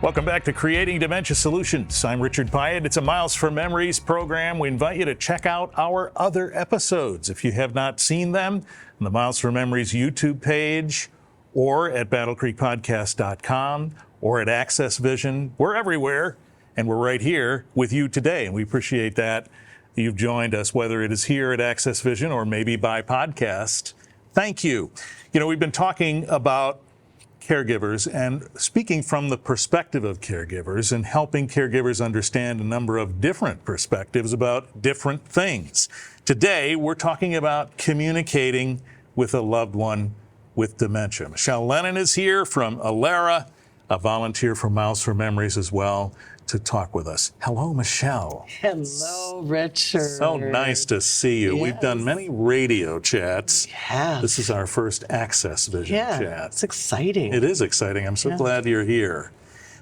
Welcome back to Creating Dementia Solutions. I'm Richard Pyatt. It's a Miles for Memories program. We invite you to check out our other episodes if you have not seen them on the Miles for Memories YouTube page or at battlecreekpodcast.com or at Access Vision. We're everywhere, and we're right here with you today, and we appreciate that you've joined us, whether it is here at Access Vision or maybe by podcast. Thank you. You know, we've been talking about caregivers and speaking from the perspective of caregivers and helping caregivers understand a number of different perspectives about different things. Today, we're talking about communicating with a loved one with dementia. Michelle Lennon is here from Alera, a volunteer for Miles for Memories as well, to talk with us. Hello, Michelle. Hello, Richard. So nice to see you. Yes. We've done many radio chats. Yeah. This is our first Access Vision chat. It's exciting. It is exciting. I'm so glad you're here.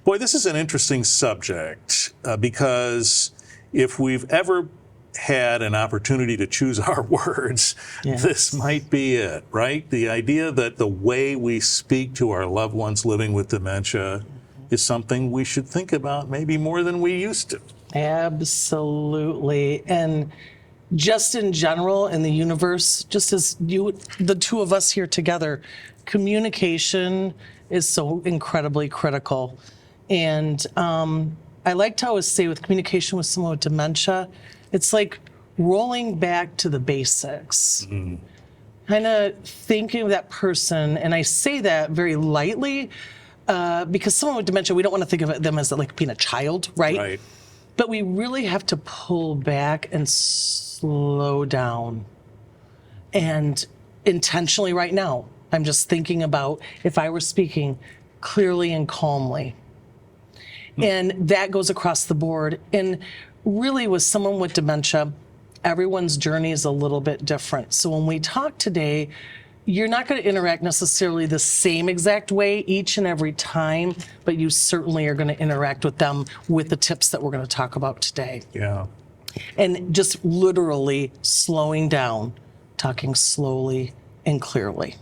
Boy, this is an interesting subject because if we've ever had an opportunity to choose our words, this might be it, right? The idea that the way we speak to our loved ones living with dementia is something we should think about maybe more than we used to. Absolutely. And just in general in the universe, just as the two of us here together, communication is so incredibly critical. And I like to always say with communication with someone with dementia, it's like rolling back to the basics. Kind of thinking of that person, and I say that very lightly, because someone with dementia, we don't want to think of them as like being a child, right? But we really have to pull back and slow down. And intentionally right now, I'm just thinking about if I were speaking clearly and calmly. And that goes across the board. And really with someone with dementia, everyone's journey is a little bit different. So when we talk today, you're not going to interact necessarily the same exact way each and every time, but you certainly are going to interact with them with the tips that we're going to talk about today. Yeah. And just literally slowing down, talking slowly and clearly.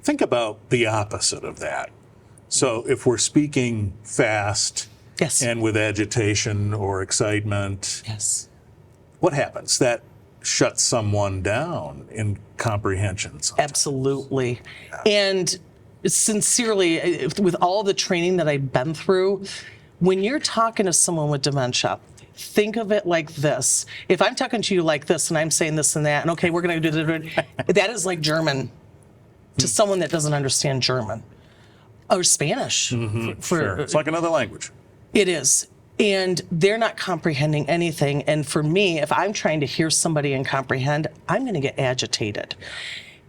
Think about the opposite of that. So if we're speaking fast and with agitation or excitement, what happens? That shuts someone down in comprehension sometimes. Absolutely. And sincerely, with all the training that I've been through, when you're talking to someone with dementia, think of it like this. If I'm talking to you like this and I'm saying this and that, and okay, we're going to do that is like German to someone that doesn't understand German or Spanish. Sure. It's like another language. It is. And they're not comprehending anything. And for me, if I'm trying to hear somebody and comprehend, I'm going to get agitated.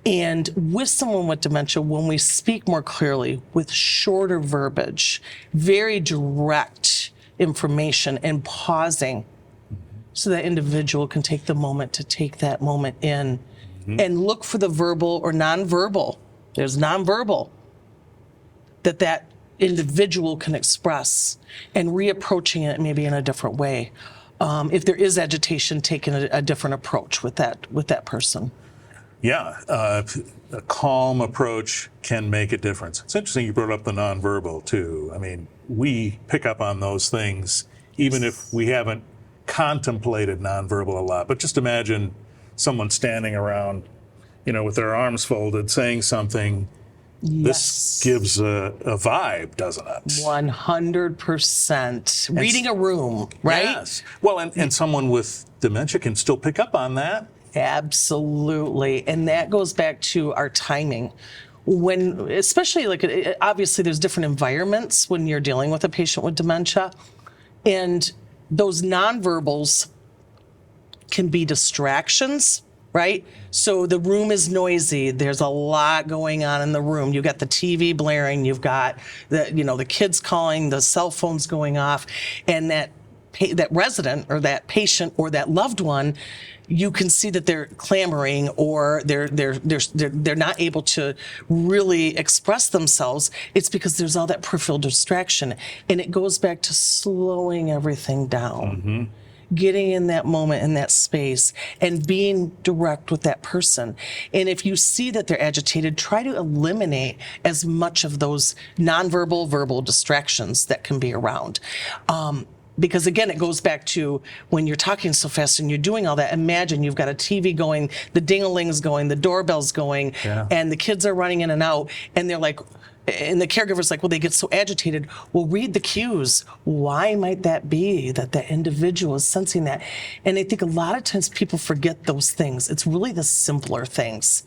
And with someone with dementia, when we speak more clearly with shorter verbiage, very direct information and pausing so that individual can take the moment to take that moment in and look for the verbal or nonverbal. There's nonverbal that individual can express and reapproaching it maybe in a different way. If there is agitation, taking a different approach with that person. Yeah, a calm approach can make a difference. It's interesting you brought up the nonverbal too. I mean, we pick up on those things even if we haven't contemplated nonverbal a lot. But just imagine someone standing around, with their arms folded, saying something. This gives a vibe, doesn't it? 100%. Reading a room, right? Yes. Well, and someone with dementia can still pick up on that. Absolutely. And that goes back to our timing. When, especially obviously there's different environments when you're dealing with a patient with dementia. And those nonverbals can be distractions, right? So the room is noisy. There's a lot going on in the room. You've got the TV blaring. You've got the kids calling, the cell phones going off, and that resident or that patient or that loved one, you can see that they're clamoring or they're not able to really express themselves. It's because there's all that peripheral distraction, and it goes back to slowing everything down. getting in that moment, in that space, and being direct with that person. And if you see that they're agitated, try to eliminate as much of those nonverbal, verbal distractions that can be around. Because again, it goes back to when you're talking so fast and you're doing all that, imagine you've got a TV going, the ding-a-ling's going, the doorbell's going, and the kids are running in and out, and they're like, and the caregiver's like, well, they get so agitated. Well, read the cues. Why might that be that the individual is sensing that? And I think a lot of times people forget those things. It's really the simpler things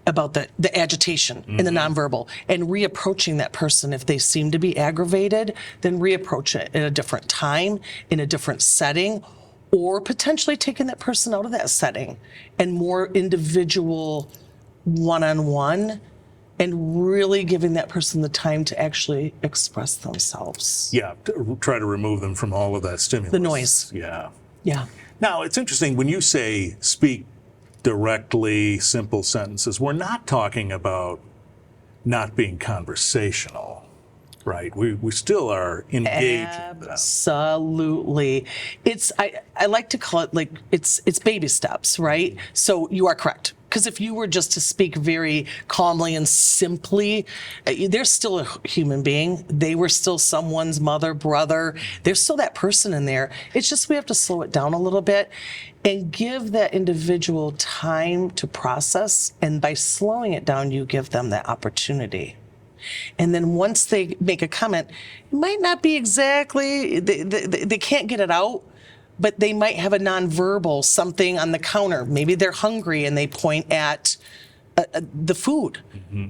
about the agitation and the nonverbal, and reapproaching that person. If they seem to be aggravated, then reapproach it at a different time, in a different setting, or potentially taking that person out of that setting and more individual one-on-one, and really giving that person the time to actually express themselves. Yeah, try to remove them from all of that stimulus. The noise. Yeah. Yeah. Now, it's interesting when you say speak directly, simple sentences, we're not talking about not being conversational, right? We still are engaged with them. Absolutely. I like to call it like it's baby steps, right? So you are correct. Because if you were just to speak very calmly and simply, they're still a human being. They were still someone's mother, brother. There's still that person in there. It's just we have to slow it down a little bit and give that individual time to process. And by slowing it down, you give them that opportunity. And then once they make a comment, it might not be exactly, they can't get it out, but they might have a nonverbal, something on the counter. Maybe they're hungry and they point at the food.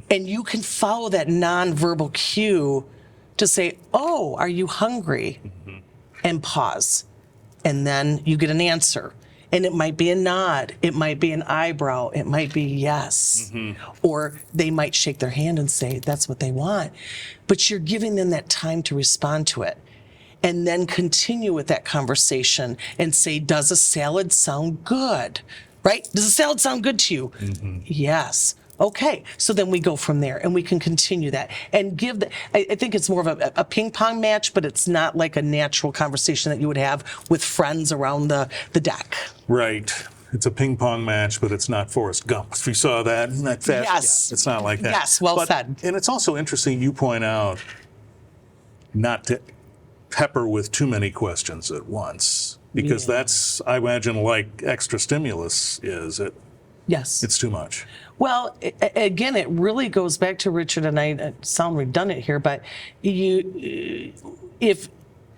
And you can follow that nonverbal cue to say, oh, are you hungry? And pause. And then you get an answer. And it might be a nod. It might be an eyebrow. It might be yes. Or they might shake their hand and say, that's what they want. But you're giving them that time to respond to it. And then continue with that conversation and say, does a salad sound good? Right? Does a salad sound good to you? Yes. Okay. So then we go from there and we can continue that and give I think it's more of a ping pong match, but it's not like a natural conversation that you would have with friends around the deck. Right. It's a ping pong match, but it's not Forrest Gump. If you saw that, isn't that fast? Yes. Yeah, it's not like that. Yes. Well said. And it's also interesting you point out not to pepper with too many questions at once, because that's, I imagine, like extra stimulus is. Yes. It's too much. Well, again, it really goes back to Richard, and I sound redundant here, but if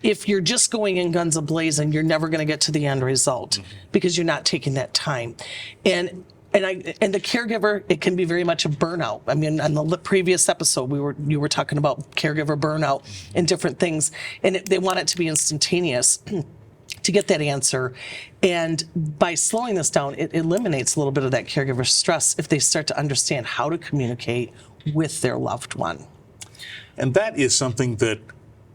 you're just going in guns a-blazing, you're never going to get to the end result because you're not taking that time. And the caregiver, it can be very much a burnout. I mean, on the previous episode, you were talking about caregiver burnout and different things, and they want it to be instantaneous to get that answer. And by slowing this down, it eliminates a little bit of that caregiver stress if they start to understand how to communicate with their loved one. And that is something that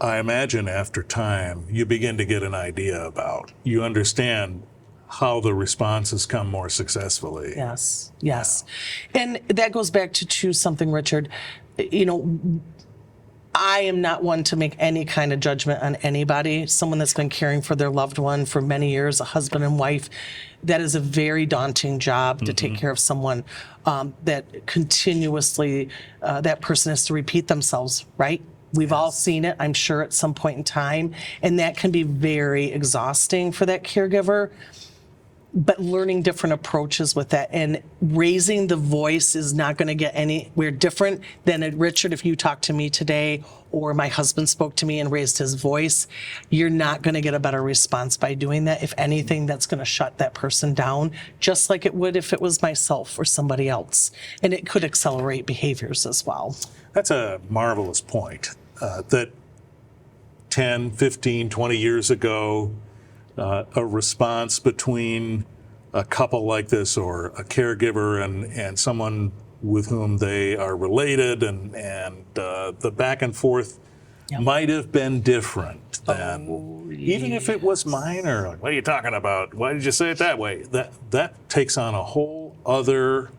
I imagine after time you begin to get an idea about. You understand how the responses come more successfully. Yes, yes. Yeah. And that goes back to something, Richard, you know, I am not one to make any kind of judgment on anybody. Someone that's been caring for their loved one for many years, a husband and wife, that is a very daunting job to take care of someone that continuously, that person has to repeat themselves, right? We've all seen it, I'm sure, at some point in time. And that can be very exhausting for that caregiver. But learning different approaches with that and raising the voice is not going to get anywhere different than Richard, if you talk to me today or my husband spoke to me and raised his voice, you're not going to get a better response by doing that. If anything, that's going to shut that person down, just like it would if it was myself or somebody else. And it could accelerate behaviors as well. That's a marvelous point. That 10, 15, 20 years ago, a response between a couple like this or a caregiver and someone with whom they are related and the back and forth might have been different than even if it was minor. Like, what are you talking about? Why did you say it that way? That takes on a whole other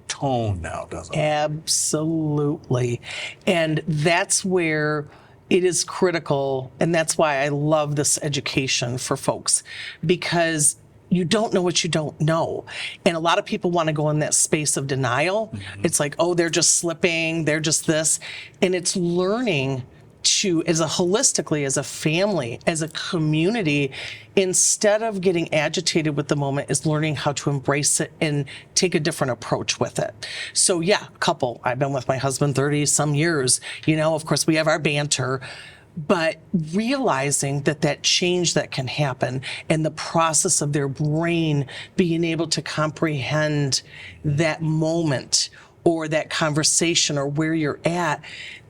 tone now, doesn't it? Absolutely. And that's where it is critical, and that's why I love this education for folks, because you don't know what you don't know. And a lot of people want to go in that space of denial. It's like, oh, they're just slipping, they're just this. And it's learning to, as a holistically, as a family, as a community, instead of getting agitated with the moment, is learning how to embrace it and take a different approach with it. So yeah, couple, I've been with my husband 30 some years, of course we have our banter, but realizing that change that can happen and the process of their brain being able to comprehend that moment or that conversation or where you're at,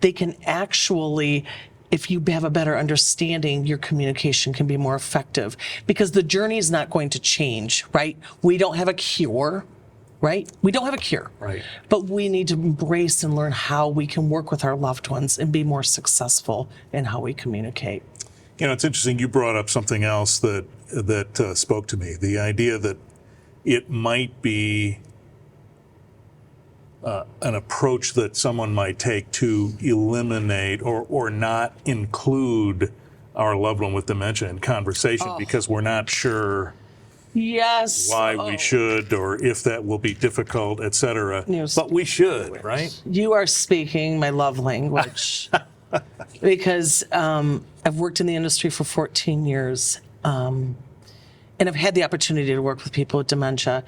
they can actually, if you have a better understanding, your communication can be more effective, because the journey is not going to change, right? We don't have a cure, right? We don't have a cure, right? But we need to embrace and learn how we can work with our loved ones and be more successful in how we communicate. It's interesting. You brought up something else that spoke to me. The idea that it might be an approach that someone might take to eliminate or not include our loved one with dementia in conversation because we're not sure Yes. why we should, or if that will be difficult, etc. But we should, right? You are speaking my love language, because I've worked in the industry for 14 years, and I've had the opportunity to work with people with dementia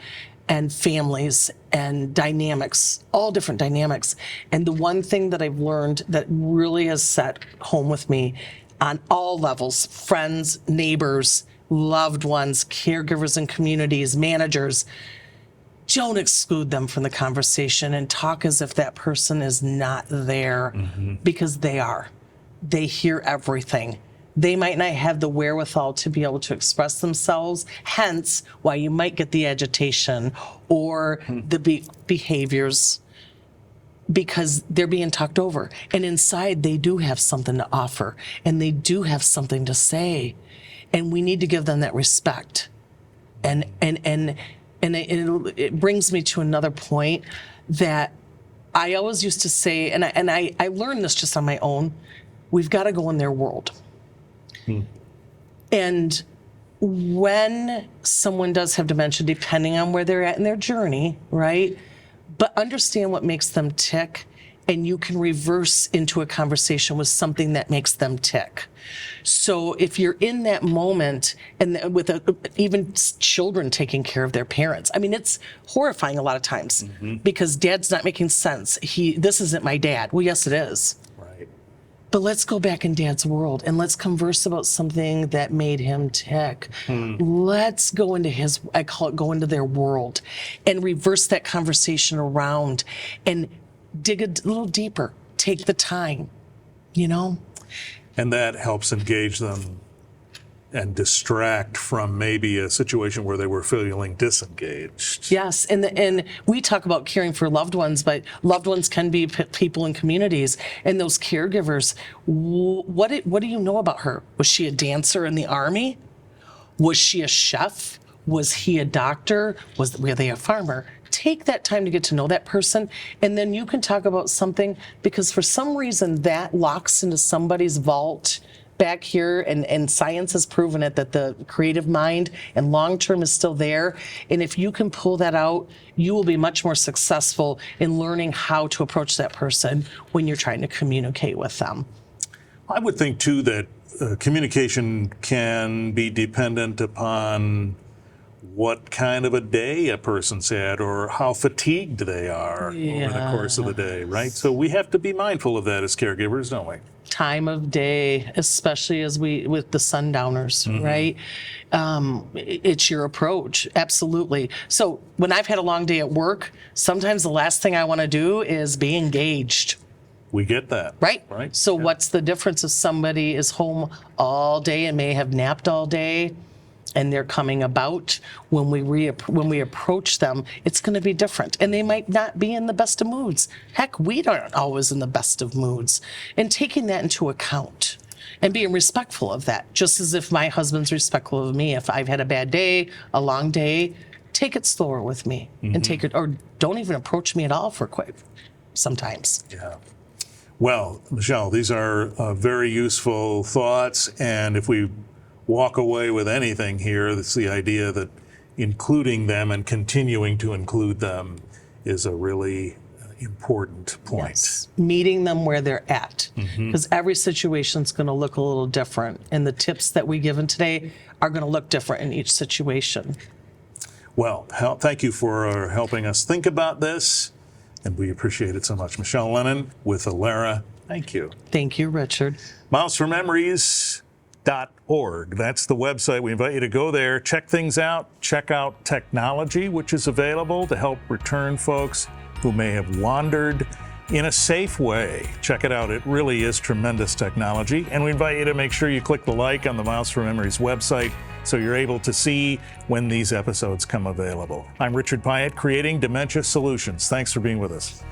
and families and dynamics, all different dynamics. And the one thing that I've learned that really has set home with me on all levels, friends, neighbors, loved ones, caregivers and communities, managers, don't exclude them from the conversation and talk as if that person is not there, because they are. They hear everything. They might not have the wherewithal to be able to express themselves, hence why you might get the agitation or the behaviors, because they're being talked over. And inside, they do have something to offer, and they do have something to say. And we need to give them that respect. And it brings me to another point that I always used to say, and I learned this just on my own, we've got to go in their world. And when someone does have dementia, depending on where they're at in their journey, right? But understand what makes them tick, and you can reverse into a conversation with something that makes them tick. So if you're in that moment, and with even children taking care of their parents, I mean, it's horrifying a lot of times, because dad's not making sense. This isn't my dad. Well, yes, it is. Right. But let's go back in dad's world and let's converse about something that made him tick. Let's go into I call it go into their world, and reverse that conversation around and dig a little deeper. Take the time, And that helps engage them and distract from maybe a situation where they were feeling disengaged. Yes, and we talk about caring for loved ones, but loved ones can be people in communities, and those caregivers. What do you know about her? Was she a dancer in the Army? Was she a chef? Was he a doctor? Were they a farmer? Take that time to get to know that person, and then you can talk about something, because for some reason that locks into somebody's vault back here, and science has proven it, that the creative mind and long-term is still there. And if you can pull that out, you will be much more successful in learning how to approach that person when you're trying to communicate with them. I would think too that communication can be dependent upon what kind of a day a person's had or how fatigued they are over the course of the day, right? So we have to be mindful of that as caregivers, don't we? Time of day, especially with the sundowners, right? It's your approach, absolutely. So when I've had a long day at work, sometimes the last thing I want to do is be engaged. We get that. Right? Right. So what's the difference if somebody is home all day and may have napped all day, and they're coming about? When we approach them, it's going to be different, and they might not be in the best of moods. Heck, we aren't always in the best of moods, and taking that into account and being respectful of that, just as if my husband's respectful of me. If I've had a bad day, a long day, take it slower with me, and take it, or don't even approach me at all for quick sometimes. Yeah. Well, Michelle, these are very useful thoughts, and if we walk away with anything here, it's the idea that including them and continuing to include them is a really important point. Yes. Meeting them where they're at, because every situation is going to look a little different, and the tips that we given today are going to look different in each situation. Well, thank you for helping us think about this, and we appreciate it so much. Michelle Lennon with Alara, thank you. Thank you, Richard. milesformemories.org. That's the website. We invite you to go there, check things out, check out technology, which is available to help return folks who may have wandered in a safe way. Check it out. It really is tremendous technology. And we invite you to make sure you click the like on the Miles for Memories website so you're able to see when these episodes come available. I'm Richard Pyatt, creating Dementia Solutions. Thanks for being with us.